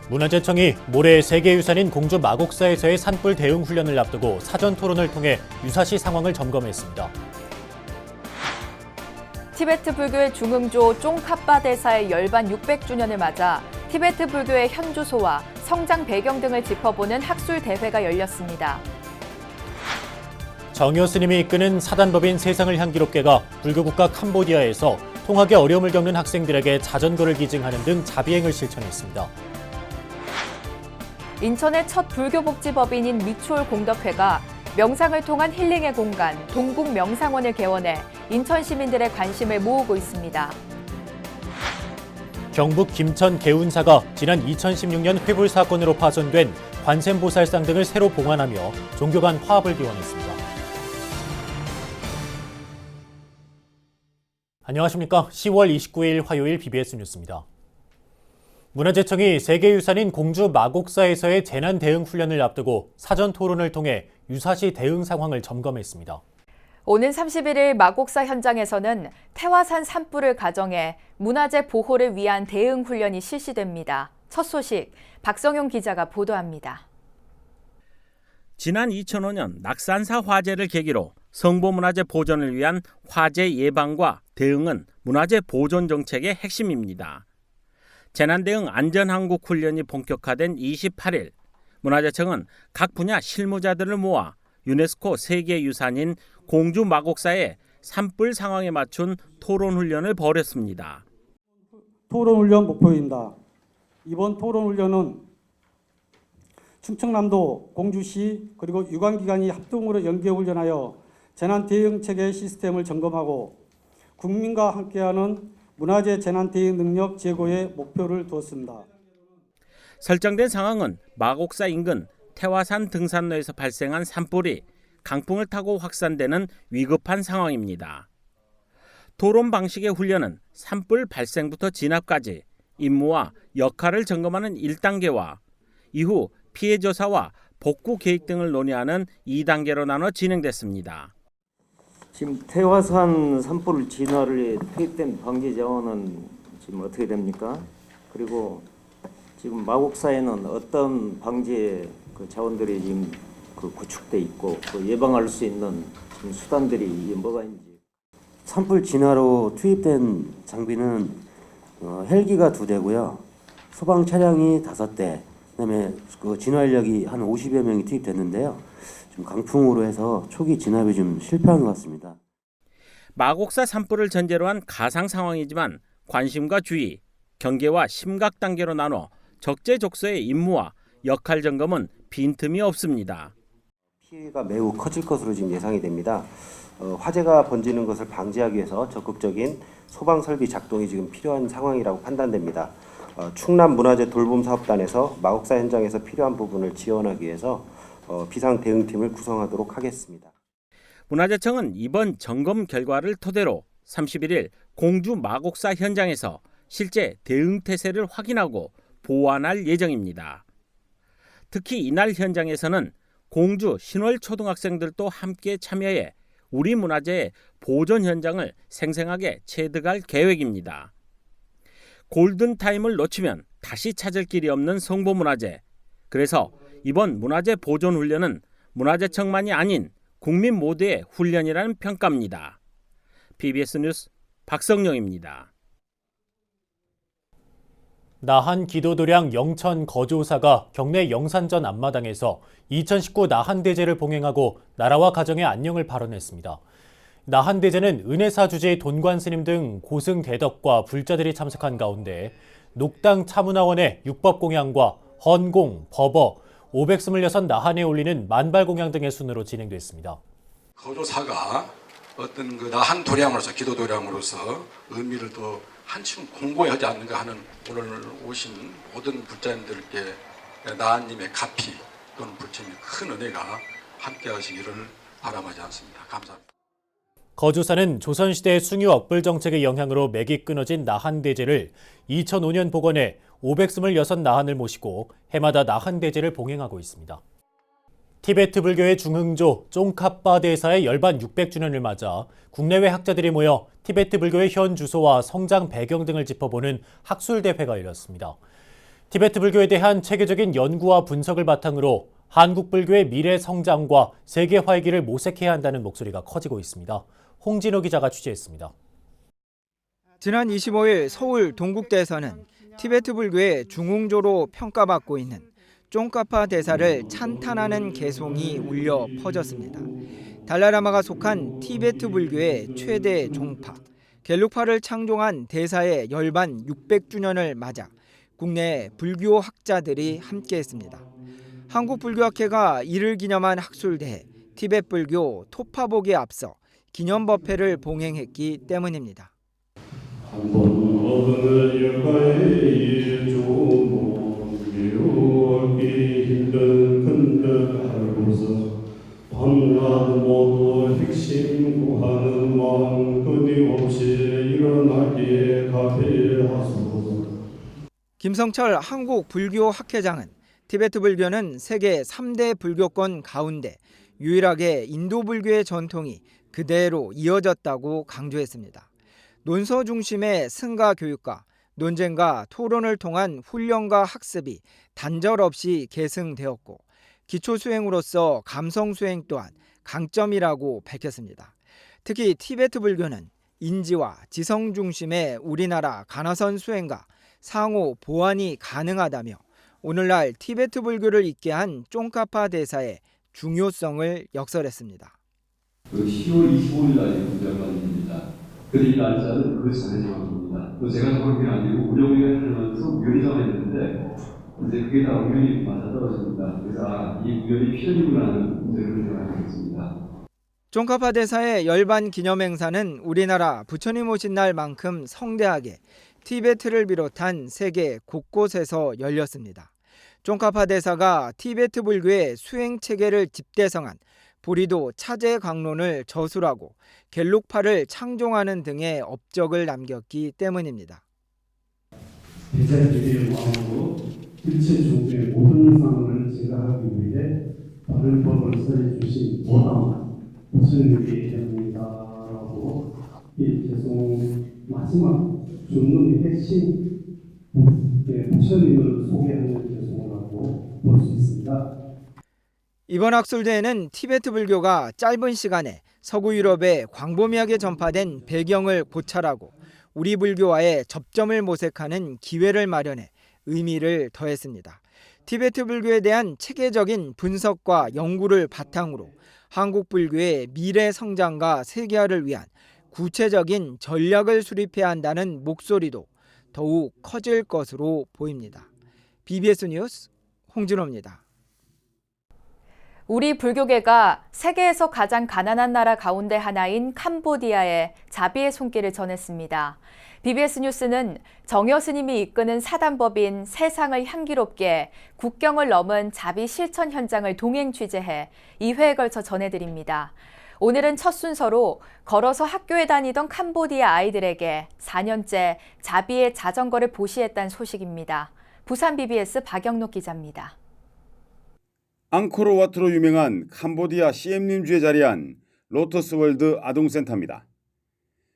문화재청이 모레 세계유산인 공주 마곡사에서의 산불 대응 훈련을 앞두고 사전 토론을 통해 유사시 상황을 점검했습니다. 티베트 불교의 중흥조 쫑카빠 대사의 열반 600주년을 맞아 티베트 불교의 현주소와 성장 배경 등을 짚어보는 학술 대회가 열렸습니다. 정효 스님이 이끄는 사단법인 세상을 향기롭게가 불교국가 캄보디아에서 통학에 어려움을 겪는 학생들에게 자전거를 기증하는 등 자비행을 실천했습니다. 인천의 첫 불교복지법인인 미추홀 공덕회가 명상을 통한 힐링의 공간 동국 명상원을 개원해 인천 시민들의 관심을 모으고 있습니다. 경북 김천 개운사가 지난 2016년 회불 사건으로 파손된 관세음보살상 등을 새로 봉안하며 종교 간 화합을 기원했습니다. 안녕하십니까. 10월 29일 화요일 BBS 뉴스입니다. 문화재청이 세계유산인 공주 마곡사에서의 재난 대응 훈련을 앞두고 사전 토론을 통해 유사시 대응 상황을 점검했습니다. 오는 31일 마곡사 현장에서는 태화산 산불을 가정해 문화재 보호를 위한 대응 훈련이 실시됩니다. 첫 소식 박성용 기자가 보도합니다. 지난 2005년 낙산사 화재를 계기로 성보문화재 보존을 위한 화재 예방과 대응은 문화재 보존 정책의 핵심입니다. 재난대응 안전항국 훈련이 본격화된 28일, 문화재청은 각 분야 실무자들을 모아 유네스코 세계유산인 공주 마곡사의 산불 상황에 맞춘 토론훈련을 벌였습니다. 토론훈련 목표입니다. 이번 토론훈련은 충청남도, 공주시 그리고 유관기관이 합동으로 연계훈련하여 재난대응체계 시스템을 점검하고 국민과 함께하는 문화재 재난대응 능력 제고에 목표를 두었습니다. 설정된 상황은 마곡사 인근 태화산 등산로에서 발생한 산불이 강풍을 타고 확산되는 위급한 상황입니다. 토론 방식의 훈련은 산불 발생부터 진압까지 임무와 역할을 점검하는 1단계와 이후 피해 조사와 복구 계획 등을 논의하는 2단계로 나눠 진행됐습니다. 지금 태화산 산불 진화를 투입된 방지 자원은 지금 어떻게 됩니까? 그리고 지금 마곡사에는 어떤 방지 자원들이 지금 구축돼 있고 예방할 수 있는 수단들이 뭐가 있는지. 산불 진화로 투입된 장비는 헬기가 2대고요, 소방 차량이 5대, 그다음에 진화 인력이 한 50여 명이 투입됐는데요. 좀 강풍으로 해서 초기 진압이 좀 실패한 것 같습니다. 마곡사 산불을 전제로 한 가상 상황이지만 관심과 주의, 경계와 심각 단계로 나눠 적재적소의 임무와 역할 점검은 빈틈이 없습니다. 피해가 매우 커질 것으로 지금 예상이 됩니다. 화재가 번지는 것을 방지하기 위해서 적극적인 소방 설비 작동이 지금 필요한 상황이라고 판단됩니다. 충남 문화재 돌봄 사업단에서 마곡사 현장에서 필요한 부분을 지원하기 위해서 비상 대응팀을 구성하도록 하겠습니다. 문화재청은 이번 점검 결과를 토대로 31일 공주 마곡사 현장에서 실제 대응 태세를 확인하고 보완할 예정입니다. 특히 이날 현장에서는 공주 신월 초등학생들도 함께 참여해 우리 문화재의 보존 현장을 생생하게 체득할 계획입니다. 골든타임을 놓치면 다시 찾을 길이 없는 성보문화재. 그래서 이번 문화재 보존 훈련은 문화재청만이 아닌 국민 모두의 훈련이라는 평가입니다. BBS 뉴스 박성용입니다. 나한 기도도량 영천 거조사가 경내 영산전 앞마당에서 2019 나한대제를 봉행하고 나라와 가정의 안녕을 발언했습니다. 나한대제는 은혜사 주지 돈관 스님 등 고승 대덕과 불자들이 참석한 가운데 녹당 차문화원의 육법공양과 헌공, 법어, 526 나한에 올리는 만발공양 등의 순으로 진행됐습니다. 거조사가 어떤 나한 도량으로서 기도 도량으로서 의미를 또 한층 공고하지 않는가 하는 오늘 오신 모든 불자님들께 나한님의 가피 또는 부처님의 큰 은혜가 함께 하시기를 바람하지 않습니다. 감사합니다. 거조사는 조선시대 숭유 억불 정책의 영향으로 맥이 끊어진 나한대제를 2005년 복원해 526 나한을 모시고 해마다 나한대제를 봉행하고 있습니다. 티베트 불교의 중흥조 쫑카빠 대사의 열반 600주년을 맞아 국내외 학자들이 모여 티베트 불교의 현 주소와 성장 배경 등을 짚어보는 학술대회가 열렸습니다. 티베트 불교에 대한 체계적인 연구와 분석을 바탕으로 한국 불교의 미래 성장과 세계 활기를 모색해야 한다는 목소리가 커지고 있습니다. 홍진호 기자가 취재했습니다. 지난 25일 서울 동국대에서는 티베트 불교의 중흥조로 평가받고 있는 쫑카파 대사를 찬탄하는 개송이 울려 퍼졌습니다. 달라라마가 속한 티베트 불교의 최대 종파, 겔룩파를 창종한 대사의 열반 600주년을 맞아 국내 불교 학자들이 함께했습니다. 한국불교학회가 이를 기념한 학술대회 티베트 불교 토파복에 앞서 기념법회를 봉행했기 때문입니다. 밤낮 모두 핵심 구하는 마음 끊임없이 일어나기에 가비하소서. 김성철 한국불교학회장은 티베트 불교는 세계 3대 불교권 가운데 유일하게 인도 불교의 전통이 그대로 이어졌다고 강조했습니다. 논서 중심의 승가 교육과 논쟁과 토론을 통한 훈련과 학습이 단절 없이 계승되었고 기초 수행으로서 감성 수행 또한 강점이라고 밝혔습니다. 특히 티베트 불교는 인지와 지성 중심의 우리나라 가나선 수행과 상호 보완이 가능하다며 오늘날 티베트 불교를 잇게 한 쫑카파 대사의 중요성을 역설했습니다. 10월 25일 날이 분장관입니다. 근데 이 날짜는 그 전에 정합니다. 또 제가 정한 게 아니고 운영위에 하면서 우연히 정했는데 이제 그게 다 우연히 맞아떨어집니다. 그래서 이 우연이 필연이구나 하는 문제를 생각하고 있습니다. 쫑카파 대사의 열반 기념 행사는 우리나라 부처님 오신 날만큼 성대하게 티베트를 비롯한 세계 곳곳에서 열렸습니다. 쫑카파 대사가 티베트 불교의 수행 체계를 집대성한 보리도 차제 강론을 저술하고 겔룩파를 창종하는 등의 업적을 남겼기 때문입니다. 대자의 기대의 마음으로 일체 종교의 모든 상황을 제거하기 위해 바른 법을 써주신 보담 부처님께 합니다라고 이 개송 마지막 중론의 핵심 부처님을 소개하는 개송이라고 볼 수 있습니다. 이번 학술대회는 티베트 불교가 짧은 시간에 서구 유럽에 광범위하게 전파된 배경을 고찰하고 우리 불교와의 접점을 모색하는 기회를 마련해 의미를 더했습니다. 티베트 불교에 대한 체계적인 분석과 연구를 바탕으로 한국 불교의 미래 성장과 세계화를 위한 구체적인 전략을 수립해야 한다는 목소리도 더욱 커질 것으로 보입니다. BBS 뉴스 홍진호입니다. 우리 불교계가 세계에서 가장 가난한 나라 가운데 하나인 캄보디아에 자비의 손길을 전했습니다. BBS 뉴스는 정여 스님이 이끄는 사단법인 세상을 향기롭게 국경을 넘은 자비 실천 현장을 동행 취재해 2회에 걸쳐 전해드립니다. 오늘은 첫 순서로 걸어서 학교에 다니던 캄보디아 아이들에게 4년째 자비의 자전거를 보시했다는 소식입니다. 부산 BBS 박영록 기자입니다. 앙코르와트로 유명한 캄보디아 시엠림주에 자리한 로터스월드 아동센터입니다.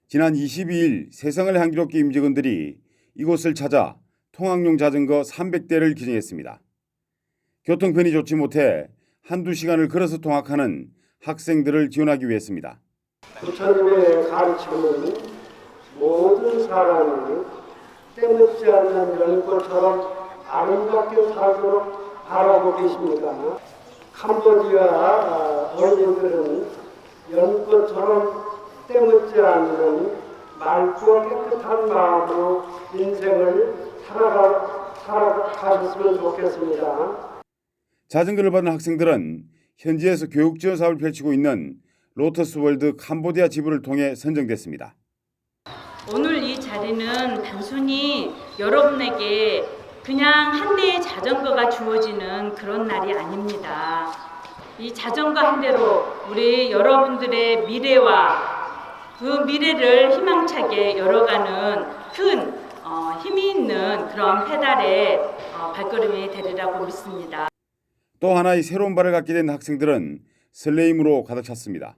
지난 22일 세상을 향기롭게 임직원들이 이곳을 찾아 통학용 자전거 300대를 기증했습니다. 교통편이 좋지 못해 한두 시간을 걸어서 통학하는 학생들을 지원하기 위해서입니다. 부처님의 가르침은 모든 사람이 때묻지 않는 연꽃처럼 아름답게 살도록 바라고 계십니다. 캄보디아 어린이들은 연꽃처럼 때묻지 않는 맑고 깨끗한 마음으로 인생을 살아가셨으면 좋겠습니다. 자전거를 받은 학생들은 현지에서 교육 지원 사업을 펼치고 있는 로터스월드 캄보디아 지부를 통해 선정됐습니다. 오늘 이 자리는 단순히 여러분에게 그냥 한 대의 자전거가 주어지는 그런 날이 아닙니다. 이 자전거 한 대로 우리 여러분들의 미래와 그 미래를 희망차게 열어가는 큰 힘이 있는 그런 페달의 발걸음이 되리라고 믿습니다. 또 하나의 새로운 발을 갖게 된 학생들은 설레임으로 가득 찼습니다.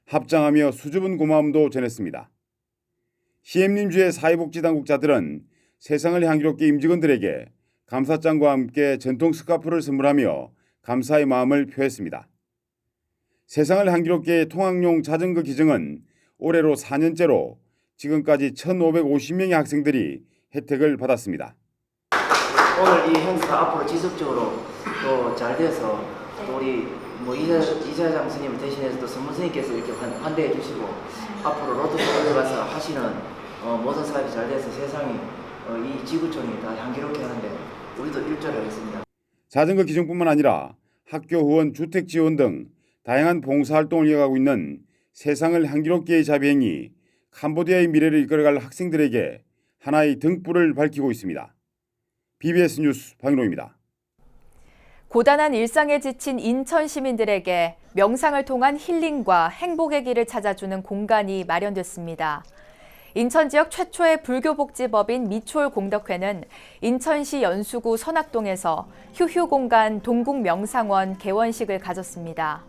합장하며 수줍은 고마움도 전했습니다. 시엠림주의 사회복지당국자들은 세상을 향기롭게 임직원들에게 감사장과 함께 전통 스카프를 선물하며 감사의 마음을 표했습니다. 세상을 향기롭게 통학용 자전거 기증은 올해로 4년째로 지금까지 1,550명의 학생들이 혜택을 받았습니다. 오늘 이 행사 앞으로 지속적으로 또 잘 돼서 또 우리 이사장 스님 대신해서 또 선무 스님께서 이렇게 환대해 주시고 앞으로 로터스월드 가서 하시는 모든 사업이 잘 돼서 세상이 이 지구촌이 다 향기롭게 하는데 우리도 일조하겠습니다. 자전거 기증뿐만 아니라 학교 후원, 주택 지원 등 다양한 봉사활동을 이어가고 있는 세상을 향기롭게의 자비행이 캄보디아의 미래를 이끌어갈 학생들에게 하나의 등불을 밝히고 있습니다. BBS 뉴스 박인호입니다. 고단한 일상에 지친 인천 시민들에게 명상을 통한 힐링과 행복의 길을 찾아주는 공간이 마련됐습니다. 인천 지역 최초의 불교복지법인 미추홀공덕회는 인천시 연수구 선악동에서 휴휴공간 동국명상원 개원식을 가졌습니다.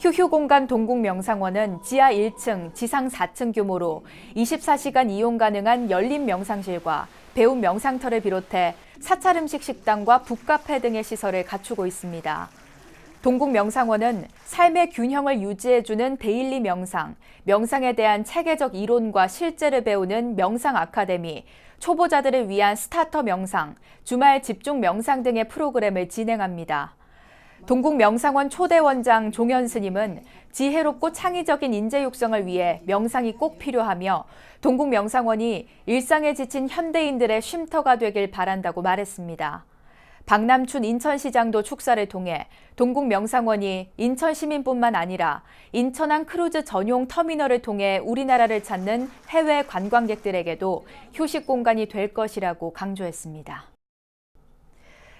휴휴공간 동국명상원은 지하 1층, 지상 4층 규모로 24시간 이용 가능한 열린 명상실과 배움 명상터를 비롯해 사찰 음식 식당과 북카페 등의 시설을 갖추고 있습니다. 동국명상원은 삶의 균형을 유지해주는 데일리 명상, 명상에 대한 체계적 이론과 실제를 배우는 명상 아카데미, 초보자들을 위한 스타터 명상, 주말 집중 명상 등의 프로그램을 진행합니다. 동국명상원 초대 원장 종현 스님은 지혜롭고 창의적인 인재 육성을 위해 명상이 꼭 필요하며 동국명상원이 일상에 지친 현대인들의 쉼터가 되길 바란다고 말했습니다. 박남춘 인천시장도 축사를 통해 동국명상원이 인천 시민뿐만 아니라 인천항 크루즈 전용 터미널을 통해 우리나라를 찾는 해외 관광객들에게도 휴식 공간이 될 것이라고 강조했습니다.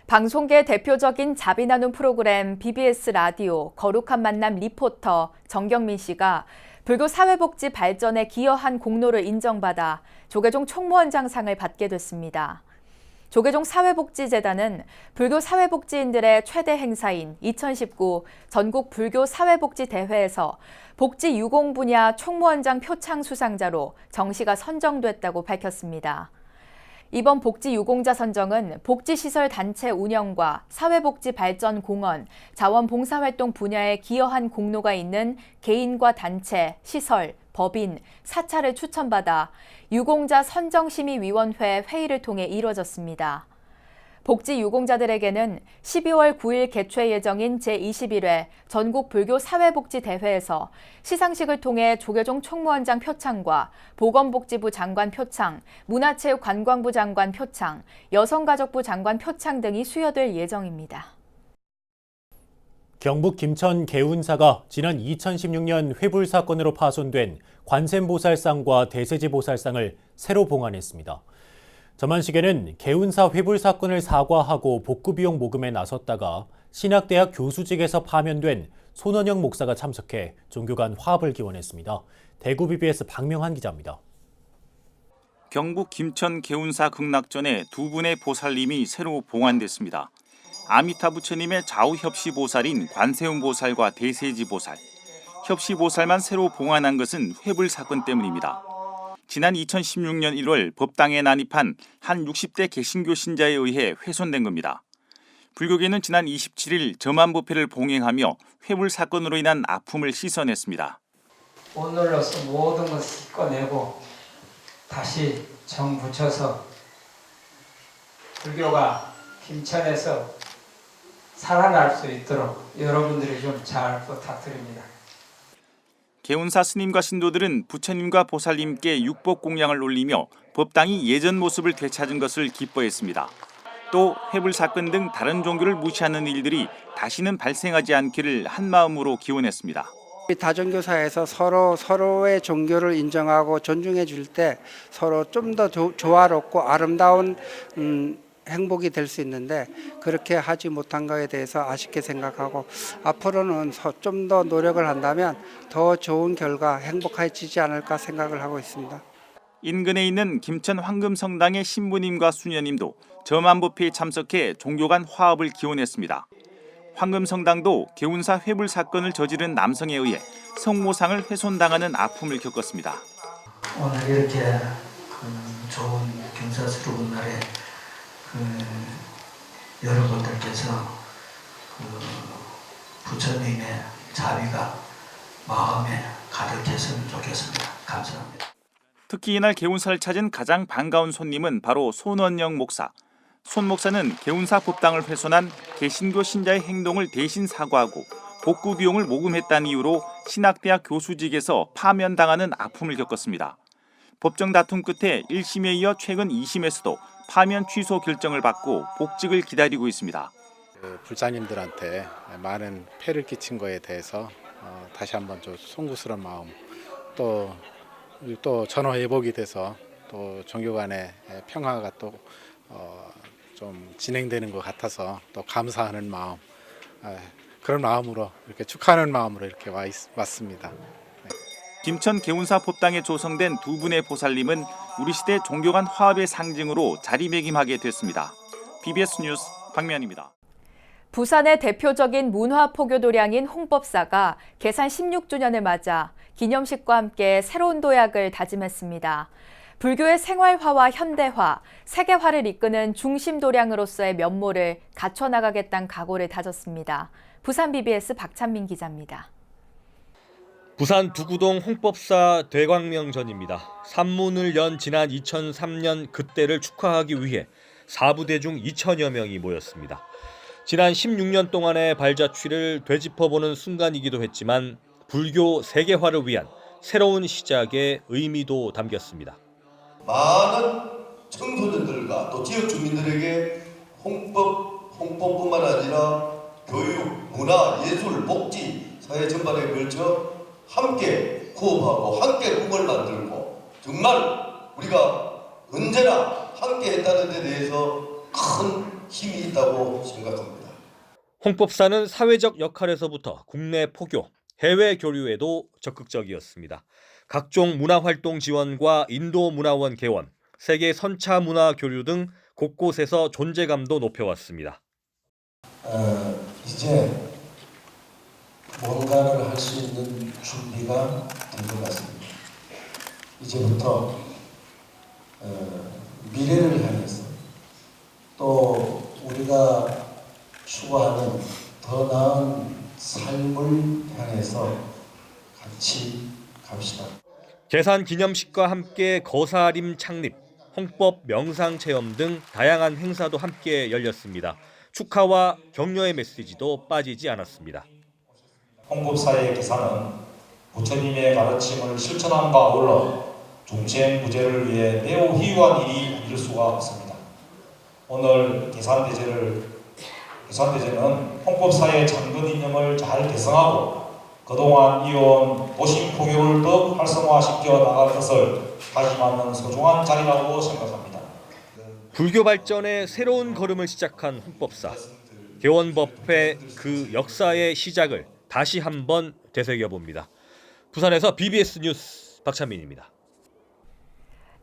방송계 대표적인 자비 나눔 프로그램 BBS 라디오 거룩한 만남 리포터 정경민 씨가 불교 사회복지 발전에 기여한 공로를 인정받아 조계종 총무원장상을 받게 됐습니다. 조계종 사회복지재단은 불교 사회복지인들의 최대 행사인 2019 전국 불교 사회복지 대회에서 복지 유공 분야 총무원장 표창 수상자로 정시가 선정됐다고 밝혔습니다. 이번 복지 유공자 선정은 복지시설 단체 운영과 사회복지 발전 공헌, 자원봉사활동 분야에 기여한 공로가 있는 개인과 단체, 시설, 법인, 사찰을 추천받아 유공자 선정심의위원회 회의를 통해 이뤄졌습니다. 복지 유공자들에게는 12월 9일 개최 예정인 제21회 전국 불교 사회복지 대회에서 시상식을 통해 조계종 총무원장 표창과 보건복지부 장관 표창, 문화체육관광부 장관 표창, 여성가족부 장관 표창 등이 수여될 예정입니다. 경북 김천 개운사가 지난 2016년 회불 사건으로 파손된 관세음보살상과 대세지보살상을 새로 봉안했습니다. 점안식에는 개운사 회불 사건을 사과하고 복구비용 모금에 나섰다가 신학대학 교수직에서 파면된 손원영 목사가 참석해 종교 간 화합을 기원했습니다. 대구 BBS 박명한 기자입니다. 경북 김천 개운사 극락전에 두 분의 보살님이 새로 봉안됐습니다. 아미타 부처님의 좌우 협시보살인 관세음보살과 대세지보살, 협시보살만 새로 봉안한 것은 회불 사건 때문입니다. 지난 2016년 1월 법당에 난입한 한 60대 개신교 신자에 의해 훼손된 겁니다. 불교계는 지난 27일 점안법회를 봉행하며 회불 사건으로 인한 아픔을 씻어냈습니다. 오늘로서 모든 것을 꺼내고 다시 정 붙여서 불교가 김천에서 살아날 수 있도록 여러분들이 좀 잘 부탁드립니다. 개운사 스님과 신도들은 부처님과 보살님께 육복 공양을 올리며 법당이 예전 모습을 되찾은 것을 기뻐했습니다. 또 회불 사건 등 다른 종교를 무시하는 일들이 다시는 발생하지 않기를 한마음으로 기원했습니다. 다종교사에서 서로의 종교를 인정하고 존중해 줄 때 서로 좀 더 조화롭고 아름다운 행복이 될 수 있는데 그렇게 하지 못한 것에 대해서 아쉽게 생각하고 앞으로는 좀 더 노력을 한다면 더 좋은 결과 행복해지지 않을까 생각을 하고 있습니다. 인근에 있는 김천 황금성당의 신부님과 수녀님도 점안법회에 참석해 종교 간 화합을 기원했습니다. 황금성당도 개운사 회불 사건을 저지른 남성에 의해 성모상을 훼손당하는 아픔을 겪었습니다. 오늘 이렇게 좋은 경사스러운 날에 여러분들께서 부처님의 자비가 마음에 가득했으면 좋겠습니다. 감사합니다. 특히 이날 개운사를 찾은 가장 반가운 손님은 바로 손원영 목사. 손 목사는 개운사 법당을 훼손한 개신교 신자의 행동을 대신 사과하고 복구 비용을 모금했다는 이유로 신학대학 교수직에서 파면당하는 아픔을 겪었습니다. 법정 다툼 끝에 1심에 이어 최근 2심에서도 파면 취소 결정을 받고 복직을 기다리고 있습니다. 불자님들한테 많은 폐를 끼친 거에 대해서 다시 한번 좀 송구스러운 마음, 또 전화회복이 돼서 또 종교 간의 평화가 또 좀 진행되는 것 같아서 또 감사하는 마음, 그런 마음으로 이렇게 축하하는 마음으로 이렇게 왔습니다. 김천 개운사 법당에 조성된 두 분의 보살님은 우리 시대 종교 간 화합의 상징으로 자리매김하게 됐습니다. BBS 뉴스 박미연입니다. 부산의 대표적인 문화 포교 도량인 홍법사가 개산 16주년을 맞아 기념식과 함께 새로운 도약을 다짐했습니다. 불교의 생활화와 현대화, 세계화를 이끄는 중심 도량으로서의 면모를 갖춰나가겠다는 각오를 다졌습니다. 부산 BBS 박찬민 기자입니다. 부산 두구동 홍법사 대광명전입니다. 산문을 연 지난 2003년 그때를 축하하기 위해 사부대중 2천여 명이 모였습니다. 지난 16년 동안의 발자취를 되짚어보는 순간이기도 했지만 불교 세계화를 위한 새로운 시작의 의미도 담겼습니다. 많은 청소년들과 또 지역 주민들에게 홍법뿐만 아니라 교육, 문화, 예술, 복지, 사회 전반에 걸쳐 함께 구업하고 함께 꿈을 만들고 정말 우리가 언제나 함께 했다는 데 대해서 큰 힘이 있다고 생각합니다. 홍법사는 사회적 역할에서부터 국내 포교, 해외 교류에도 적극적이었습니다. 각종 문화활동 지원과 인도문화원 개원, 세계 선차 문화 교류 등 곳곳에서 존재감도 높여왔습니다. 이제 뭔가를 할 수 있는 준비가 된 것 같습니다. 이제부터 미래를 향해서 또 우리가 추구하는 더 나은 삶을 향해서 같이 갑시다. 개산 기념식과 함께 거사림 창립, 홍법 명상 체험 등 다양한 행사도 함께 열렸습니다. 축하와 격려의 메시지도 빠지지 않았습니다. 홍법사의 개산은 부처님의 가르침을 실천함과 아울러 중생부재를 위해 매우 희유한 일이 아닐 수가 없습니다. 오늘 개산대제는 홍법사의 창건 이념을 잘 대성하고 그동안 이어온 도심 포교를 더 활성화시켜 나갈 것을 다짐하는 소중한 자리라고 생각합니다. 불교 발전의 새로운 걸음을 시작한 홍법사. 개원법회 그 역사의 시작을 다시 한번 되새겨봅니다. 부산에서 BBS 뉴스 박찬민입니다.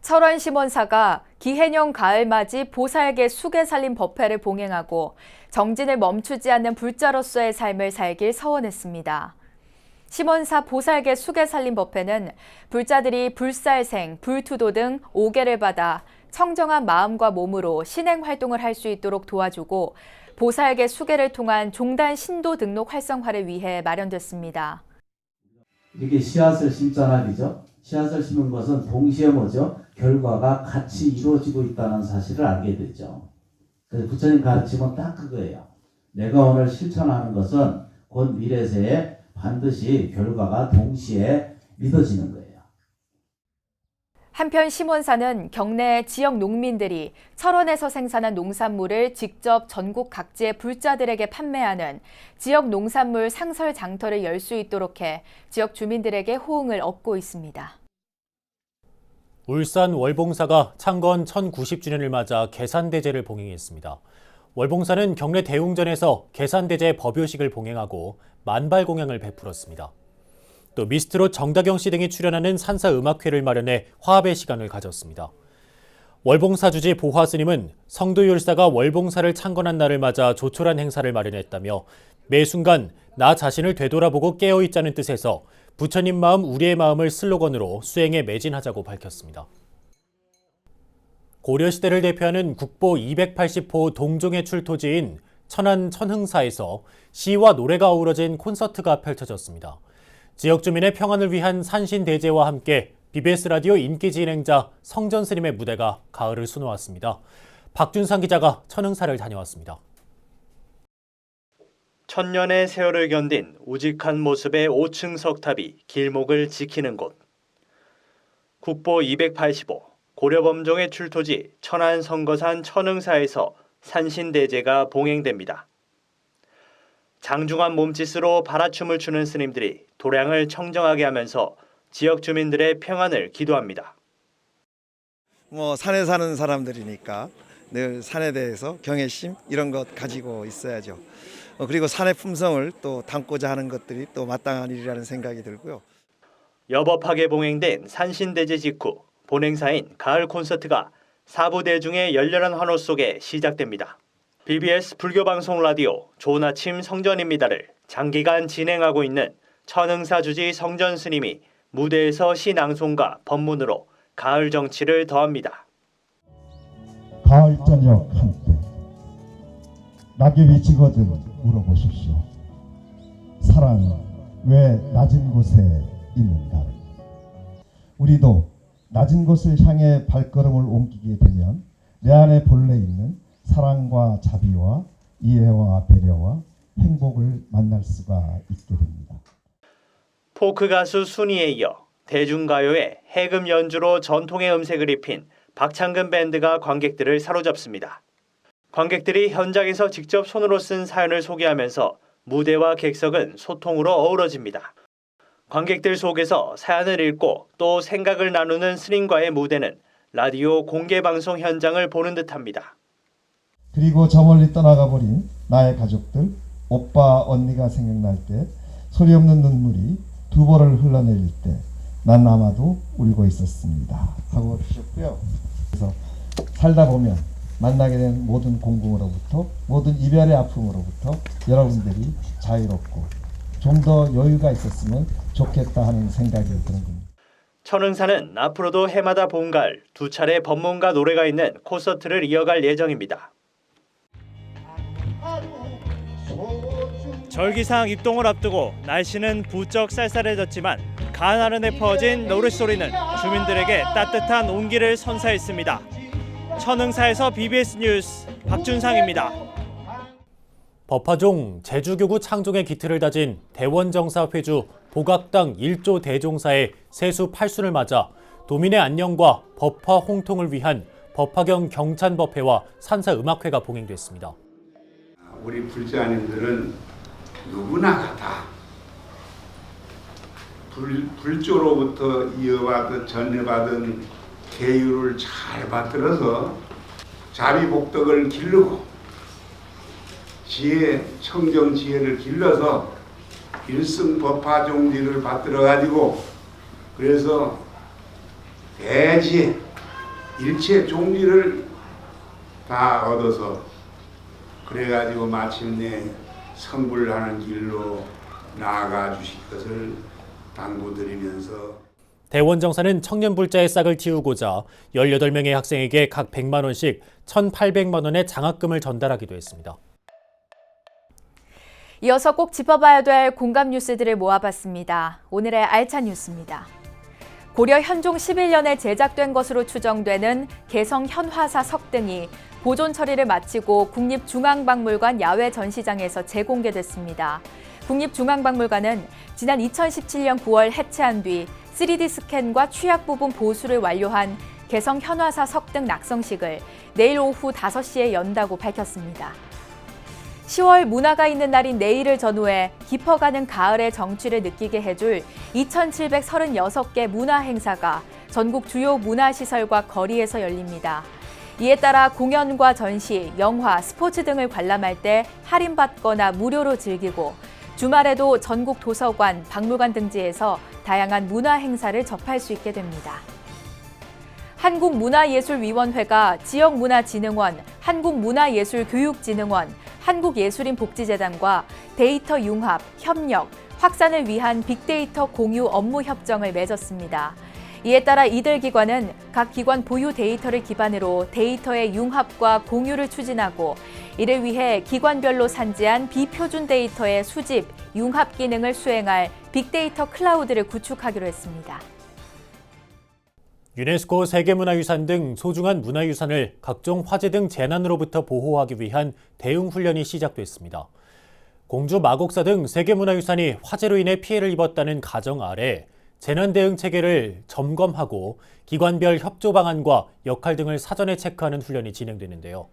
철원 심원사가 기해년 가을맞이 보살계 수계살림 법회를 봉행하고 정진을 멈추지 않는 불자로서의 삶을 살길 서원했습니다. 심원사 보살계 수계살림 법회는 불자들이 불살생, 불투도 등 5계를 받아 청정한 마음과 몸으로 신행 활동을 할 수 있도록 도와주고 보살계 수계를 통한 종단 신도 등록 활성화를 위해 마련됐습니다. 이렇게 씨앗을 심잖아요. 씨앗을 심은 것은 동시에 결과가 같이 이루어지고 있다는 사실을 알게 되죠. 그래서 부처님 가르침은 딱 그거예요. 내가 오늘 실천하는 것은 곧 미래세에 반드시 결과가 동시에 믿어지는 거예요. 한편 심원사는 경내 지역 농민들이 철원에서 생산한 농산물을 직접 전국 각지의 불자들에게 판매하는 지역 농산물 상설 장터를 열 수 있도록 해 지역 주민들에게 호응을 얻고 있습니다. 울산 월봉사가 창건 1090주년을 맞아 개산대제를 봉행했습니다. 월봉사는 경내 대웅전에서 개산대제 법요식을 봉행하고 만발공양을 베풀었습니다. 또 미스트롯 정다경 씨 등이 출연하는 산사음악회를 마련해 화합의 시간을 가졌습니다. 월봉사 주지 보화 스님은 성도율사가 월봉사를 창건한 날을 맞아 조촐한 행사를 마련했다며 매 순간 나 자신을 되돌아보고 깨어있자는 뜻에서 부처님 마음 우리의 마음을 슬로건으로 수행에 매진하자고 밝혔습니다. 고려시대를 대표하는 국보 280호 동종의 출토지인 천안 천흥사에서 시와 노래가 어우러진 콘서트가 펼쳐졌습니다. 지역 주민의 평안을 위한 산신대제와 함께 BBS 라디오 인기 진행자 성전 스님의 무대가 가을을 수놓았습니다. 박준상 기자가 천흥사를 다녀왔습니다. 천년의 세월을 견딘 우직한 모습의 5층 석탑이 길목을 지키는 곳. 국보 285 고려범종의 출토지 천안 성거산 천흥사에서 산신대제가 봉행됩니다. 장중한 몸짓으로 발아춤을 추는 스님들이 도량을 청정하게 하면서 지역 주민들의 평안을 기도합니다. 산에 사는 사람들이니까 늘 산에 대해서 경외심 이런 것 가지고 있어야죠. 그리고 산의 품성을 또 담고자 하는 것들이 또 마땅한 일이라는 생각이 들고요. 여법하게 봉행된 산신대제 직후 본행사인 가을 콘서트가 사부대중의 열렬한 환호 속에 시작됩니다. BBS 불교방송 라디오 좋은 아침 성전입니다를 장기간 진행하고 있는 천흥사 주지 성전 스님이 무대에서 시낭송과 법문으로 가을 정치를 더합니다. 가을 저녁 한때 낙엽이 지거든 물어보십시오. 사랑 왜 낮은 곳에 있는가. 우리도 낮은 곳을 향해 발걸음을 옮기게 되면 내 안에 본래 있는 사랑과 자비와 이해와 배려와 행복을 만날 수가 있게 됩니다. 포크 가수 순이에 이어 대중가요의 해금 연주로 전통의 음색을 입힌 박창근 밴드가 관객들을 사로잡습니다. 관객들이 현장에서 직접 손으로 쓴 사연을 소개하면서 무대와 객석은 소통으로 어우러집니다. 관객들 속에서 사연을 읽고 또 생각을 나누는 스님과의 무대는 라디오 공개방송 현장을 보는 듯합니다. 그리고 저 멀리 떠나가버린 나의 가족들, 오빠, 언니가 생각날 때 소리 없는 눈물이 두 벌을 흘러내릴 때 난 아마도 울고 있었습니다 하고 주셨고요. 그래서 살다 보면 만나게 된 모든 공공으로부터 모든 이별의 아픔으로부터 여러분들이 자유롭고 좀 더 여유가 있었으면 좋겠다 하는 생각이 드는 겁니다. 천흥사는 앞으로도 해마다 봄, 가을 두 차례 법문과 노래가 있는 콘서트를 이어갈 예정입니다. 절기상 입동을 앞두고 날씨는 부쩍 쌀쌀해졌지만 가나른에 퍼진 노랫소리는 주민들에게 따뜻한 온기를 선사했습니다. 천흥사에서 BBS 뉴스 박준상입니다. 법화종 제주교구 창종의 기틀을 다진 대원정사 회주 복악당 1조 대종사의 세수 8순을 맞아 도민의 안녕과 법화 홍통을 위한 법화경 경찬법회와 산사음악회가 봉행됐습니다. 우리 불자님들은 누구나 같아. 불조로부터 이어받은 전해받은 계율을 잘 받들어서 자비복덕을 기르고 청정 지혜를 길러서 일승법화종지를 받들어 가지고 그래서 대지혜 일체 종지를 다 얻어서 그래가지고 마침내 성불하는 길로 나아가 주실 것을 당부드리면서 대원정사는 청년불자의 싹을 틔우고자 18명의 학생에게 각 100만 원씩 1,800만 원의 장학금을 전달하기도 했습니다. 이어서 꼭 짚어봐야 될 공감 뉴스들을 모아봤습니다. 오늘의 알찬 뉴스입니다. 고려 현종 11년에 제작된 것으로 추정되는 개성 현화사 석등이 보존 처리를 마치고 국립중앙박물관 야외 전시장에서 재공개됐습니다. 국립중앙박물관은 지난 2017년 9월 해체한 뒤 3D 스캔과 취약 부분 보수를 완료한 개성 현화사 석등 낙성식을 내일 오후 5시에 연다고 밝혔습니다. 10월 문화가 있는 날인 내일을 전후해 깊어가는 가을의 정취를 느끼게 해줄 2,736개 문화 행사가 전국 주요 문화시설과 거리에서 열립니다. 이에 따라 공연과 전시, 영화, 스포츠 등을 관람할 때 할인받거나 무료로 즐기고 주말에도 전국 도서관, 박물관 등지에서 다양한 문화 행사를 접할 수 있게 됩니다. 한국문화예술위원회가 지역문화진흥원, 한국문화예술교육진흥원, 한국예술인복지재단과 데이터 융합, 협력, 확산을 위한 빅데이터 공유 업무 협정을 맺었습니다. 이에 따라 이들 기관은 각 기관 보유 데이터를 기반으로 데이터의 융합과 공유를 추진하고 이를 위해 기관별로 산지한 비표준 데이터의 수집, 융합 기능을 수행할 빅데이터 클라우드를 구축하기로 했습니다. 유네스코 세계문화유산 등 소중한 문화유산을 각종 화재 등 재난으로부터 보호하기 위한 대응 훈련이 시작됐습니다. 공주 마곡사 등 세계문화유산이 화재로 인해 피해를 입었다는 가정 아래 재난 대응 체계를 점검하고 기관별 협조 방안과 역할 등을 사전에 체크하는 훈련이 진행되는데요.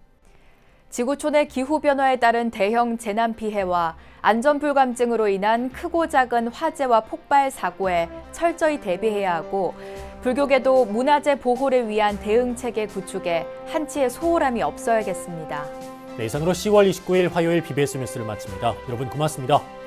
지구촌의 기후변화에 따른 대형 재난 피해와 안전 불감증으로 인한 크고 작은 화재와 폭발 사고에 철저히 대비해야 하고 불교계도 문화재 보호를 위한 대응 체계 구축에 한치의 소홀함이 없어야겠습니다. 네, 이상으로 10월 29일 화요일 BBS 뉴스를 마칩니다. 여러분 고맙습니다.